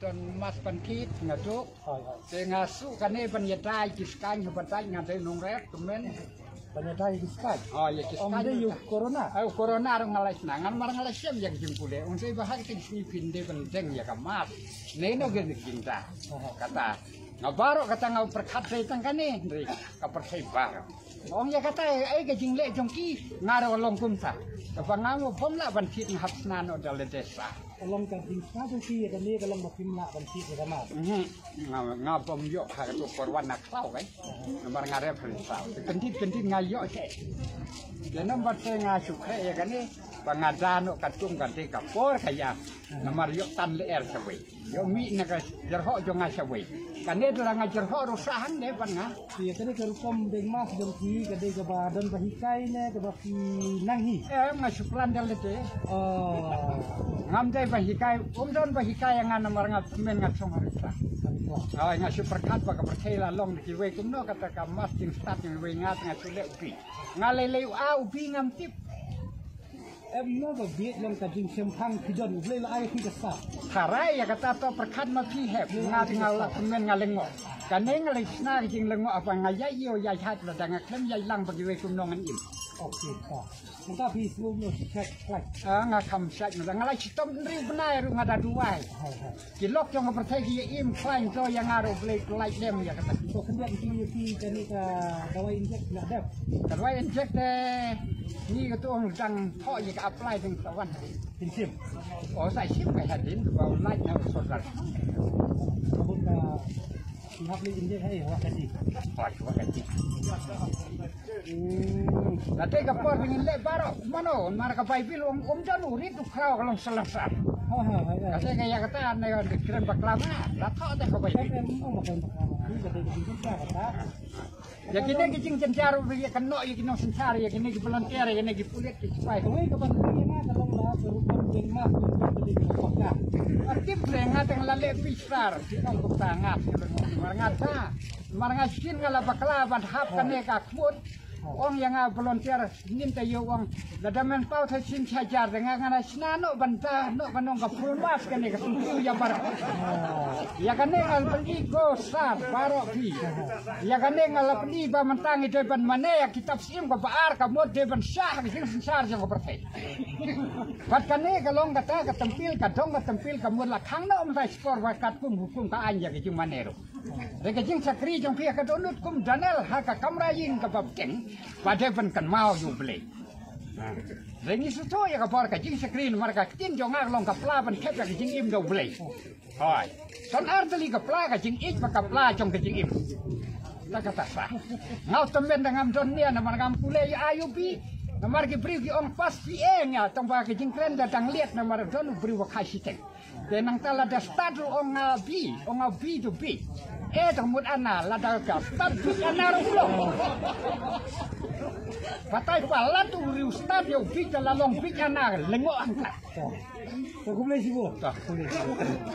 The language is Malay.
จนมาสปันคิดงาจุแต่งาสุกันนี่ปัญญาได้กิสกันกับปัญญางานได้นงแรกตุเมนปัญญาได้กิสกันyaกิสกันได้อยู่โคโรนาโคโรนาorang ngalas nangan marang ngalas siam yang jimpule unsai bahar ting si pinde penting ya kamat neno gen kinta kata ngabaro kata ngau perkat sai tangkane ri ka persai bar ong ya kata ai ke jingle jongki ngaro long kumta kapangamu pomla ban kit hapsnan odal desa long ka dingsa jongki kan ni kalong mapimla ban kit sama ngapom yo ha tu korwan nak tau kai nomor ngare perisa kentit ngayo ce dan nomor tengah suka ya kan ni pengadaan katung ganti kapor kaya nomor yo tan ler sawi yo mi nak jerho jo ngasawi kan ni dalam ngajerho rusahan deh panga ya kan ke rukom deng mas jongki ke de ke badan bahikai ne ke baki nanghi ngasuklan dalete ngam dai bahikai don bahikai yang nomor men ngasong harisa nga super kat pa kapercaya long di kiwe kuno kata kamas ting start yang we ngat ngasule ubi ngalele ubi ngam tip no ba biet long ka jing sem khang pidon le la ai ki ka sa harai ya kata to perkat ma pi heb ngat ngal men ngalengo kaneng ngalesna jing lengo apa ngaya yo ya hat la dang klem ya lang bagi we kuno ngan im oke ta maka pi sebelum cek like nga kam sak ngalai citom ri benai ru ngada duai kilok yang percaya ki im fine to yang aro blek like dem ya kata to kendak ki tani ka dawai injek nak dap dawai injek niก็ตัวมันจังพ่ออยากอัพไลน์ถึงตะวันเป็นชิมใส่ชิมไปหัดดินเราไล่แนวสดกันขบวนการทับลิงได้ให้ว่ากันดีปล่อยว่ากันดีแล้วแต่กับปอดเป็นเล่บารอกมันโอนมากับไปพี่ลงจะหนูริดทุกคราวกำลังสลับสับแล้วแต่ไงกระตาในการเดินบักลามาแล้วเขาแต่เขาไปแต่ไม่มาเป็นบักลามาที่จะเป็นสิ่งที่แก้กระตาya kini kita cencar ya kena ya kena cencar ya kini kita pelantiar ya kini kita pulit kita supaya kau ini kepada dia mah kalau lah berubah jengmas jadi pokok aktif lengat yang lalai pisar kita untuk sangat marangat sin ngala bakla ban hap kane ka khut ong yang volunteer nin ta yo ong ladamen pau tha sin chajar dengan ngana sinano banta no kanong ka pulmas kane ka tumpiu ya bar ya kane ngal pergi go sat baro pi ya kane ngal pergi ba mentang ide ban mane ya kitab sim ka baar ka mod de ban syah ka sar jang ka perfect bat kane ka long kata ka tempil ka dong ka tempil ka mod la khang no om sai skor wa kat pum hukum ka anja ke manero reka jing sakri jong pia ka donut kum danel ha ka kamra yin ka bab keng pada pen kan mau yu beli rengi suto ya ka por ka jing sakri mar ka tin jong ak long ka pla ban khep ka jing im do beli hoi son arteli ka pla ka jing ik ka pla jong ka jing im ta kata sa ngau temben dengan don nia na mar ngam pule ya ayu bi na mar ki priu ki on pas pi nya tong ba ka jing kren datang liat na mar don bri wa khai teng de nang tala da start on bi to bi tong mut ana la da ka start bi ana ro lo patai pala tu riu start yo bi la long bi ana lengo angkat ko boleh sibuk